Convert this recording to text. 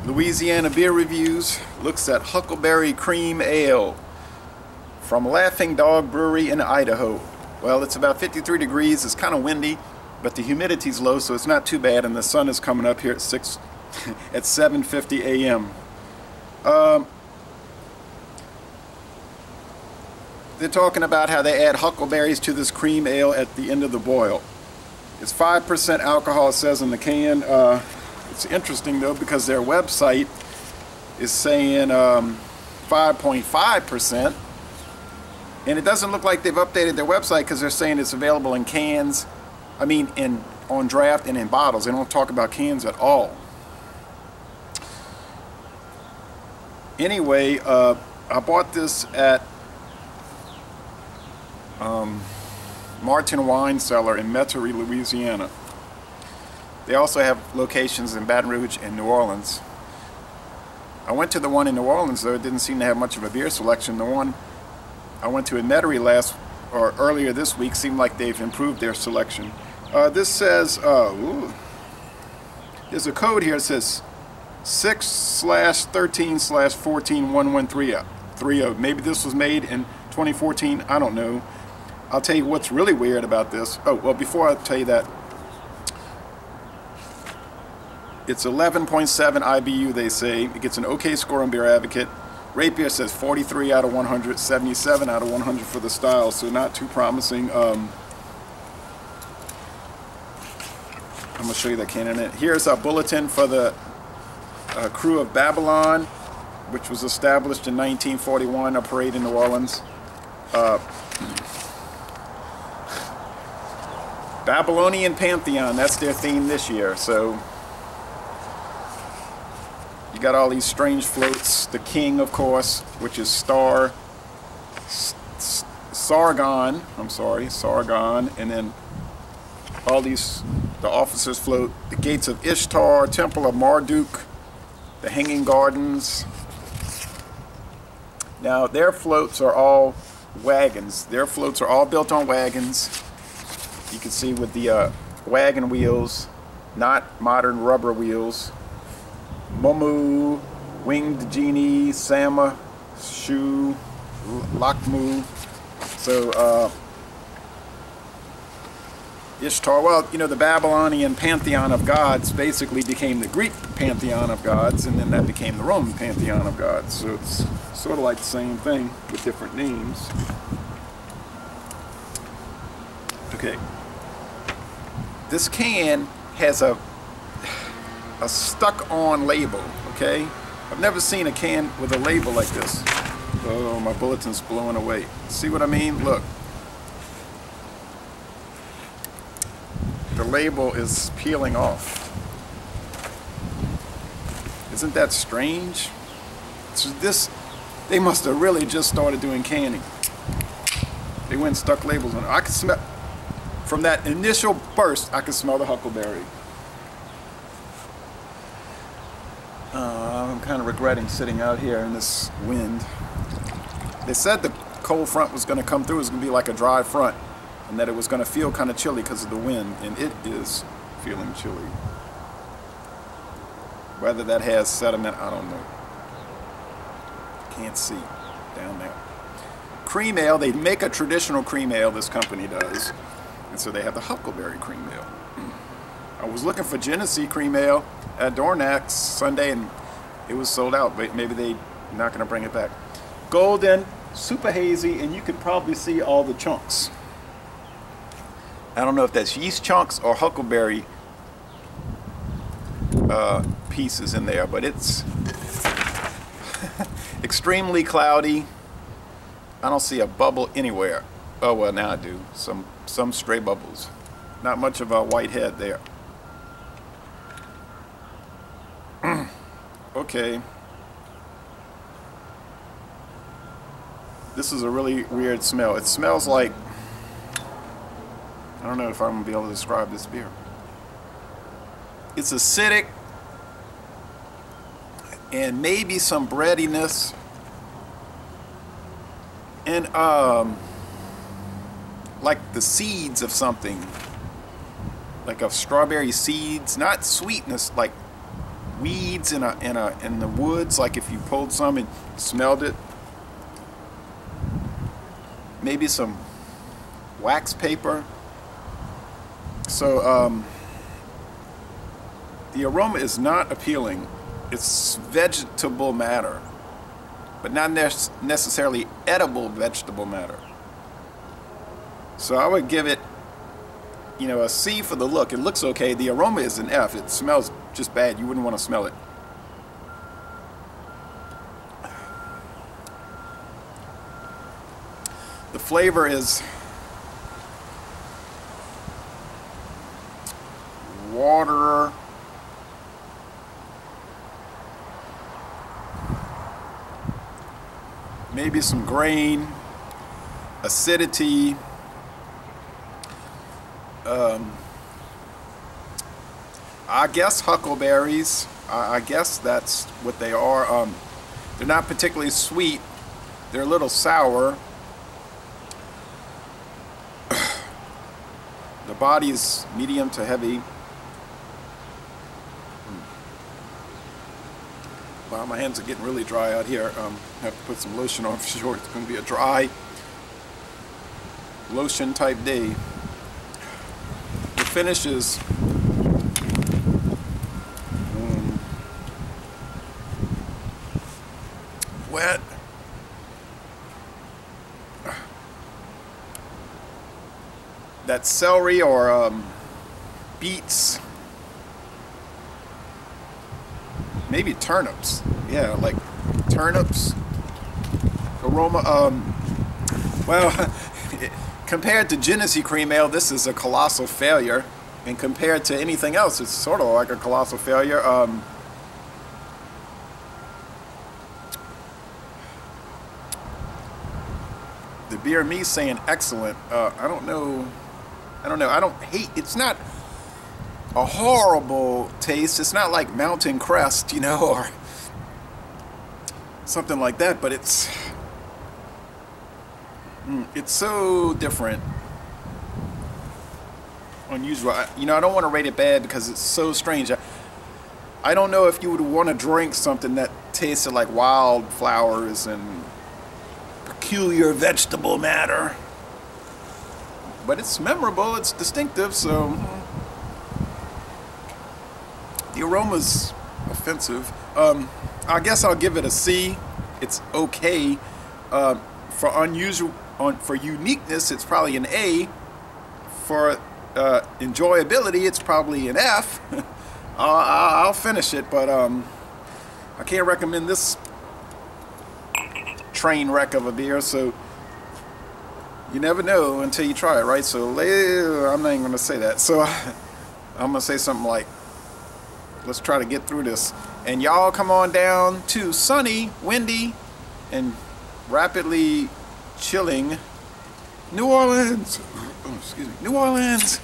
Louisiana Beer Reviews looks at Huckleberry Cream Ale from Laughing Dog Brewery in Idaho. Well, it's about 53 degrees, it's kind of windy, but the humidity's low, so it's not too bad, and the sun is coming up here at 7:50 a.m. They're talking about how they add huckleberries to this cream ale at the end of the boil. It's 5% alcohol, it says in the can. It's interesting though, because their website is saying 5.5%, and it doesn't look like they've updated their website, because they're saying it's available in cans, on draft and in bottles. They don't talk about cans at all. Anyway, I bought this at Martin Wine Cellar in Metairie, Louisiana. They also have locations in Baton Rouge and New Orleans. I went to the one in New Orleans, though it didn't seem to have much of a beer selection. The one I went to in Metairie earlier this week seemed like they've improved their selection. This says, there's a code here that says 6/13/14/1130. Maybe this was made in 2014, I don't know. I'll tell you what's really weird about this. Oh, well, before I tell you that, it's 11.7 IBU, they say. It gets an okay score on Beer Advocate. Rate Beer says 43 out of 100, 77 out of 100 for the style, so not too promising. I'm going to show you that can in it. Here's our bulletin for the crew of Babylon, which was established in 1941, a parade in New Orleans. Babylonian Pantheon, that's their theme this year. So you got all these strange floats. The king, of course, which is Sargon, and then all these, the officers float, the gates of Ishtar, temple of Marduk, the hanging gardens. Now their floats are all wagons. Their floats are all built on wagons. You can see with the wagon wheels, not modern rubber wheels. Momu, Winged Genie, Sama, Shu, Lakmu. So Ishtar, well, you know, the Babylonian pantheon of gods basically became the Greek pantheon of gods, and then that became the Roman pantheon of gods. So it's sort of like the same thing with different names. Okay. This can has a stuck-on label, okay? I've never seen a can with a label like this. Oh, my bulletin's blowing away. See what I mean? Look. The label is peeling off. Isn't that strange? So they must have really just started doing canning. They went and stuck labels on it. I can smell, from that initial burst, I can smell the huckleberry. I'm kind of regretting sitting out here in this wind. They said the cold front was going to come through. It was going to be like a dry front, and that it was going to feel kind of chilly because of the wind, and it is feeling chilly. Whether that has sediment, I don't know. Can't see down there. Cream ale, they make a traditional cream ale, this company does, and so they have the Huckleberry cream ale. I was looking for Genesee cream ale at Dornax Sunday, and it was sold out, but maybe they're not going to bring it back. Golden, super hazy, and you could probably see all the chunks. I don't know if that's yeast chunks or huckleberry pieces in there, but it's extremely cloudy. I don't see a bubble anywhere. Oh, well, now I do. Some stray bubbles. Not much of a white head there. Okay. This is a really weird smell. It smells like, I don't know if I'm going to be able to describe this beer. It's acidic and maybe some breadiness, and like the seeds of something, like of strawberry seeds, not sweetness, like weeds in the woods, like if you pulled some and smelled it. Maybe some wax paper. So the aroma is not appealing. It's vegetable matter, but not necessarily edible vegetable matter. So I would give it, a C for the look. It looks okay. The aroma is an F. It smells just bad. You wouldn't want to smell it. The flavor is water, maybe some grain, acidity, I guess huckleberries. I guess that's what they are. They're not particularly sweet. They're a little sour. The body is medium to heavy. Wow, my hands are getting really dry out here. Have to put some lotion on for sure. It's going to be a dry lotion type day. The finish is wet. That celery or beets, maybe turnips. Yeah, like turnips aroma. Well, compared to Genesee Cream Ale, this is a colossal failure, and compared to anything else, it's sort of like a colossal failure. The beer me saying excellent. I don't know. I don't hate. It's not a horrible taste. It's not like Mountain Crest, or something like that. But it's so different, unusual. I don't want to rate it bad because it's so strange. I don't know if you would want to drink something that tasted like wildflowers and peculiar vegetable matter, but it's memorable, it's distinctive, so the aroma's offensive. I guess I'll give it a C. It's okay. For uniqueness, it's probably an A. For enjoyability, it's probably an F. I'll finish it, but I can't recommend this train wreck of a beer, so you never know until you try it, right? So I'm not even going to say that. So I'm going to say something like, let's try to get through this. And y'all come on down to sunny, windy, and rapidly chilling New Orleans. Oh, excuse me. New Orleans.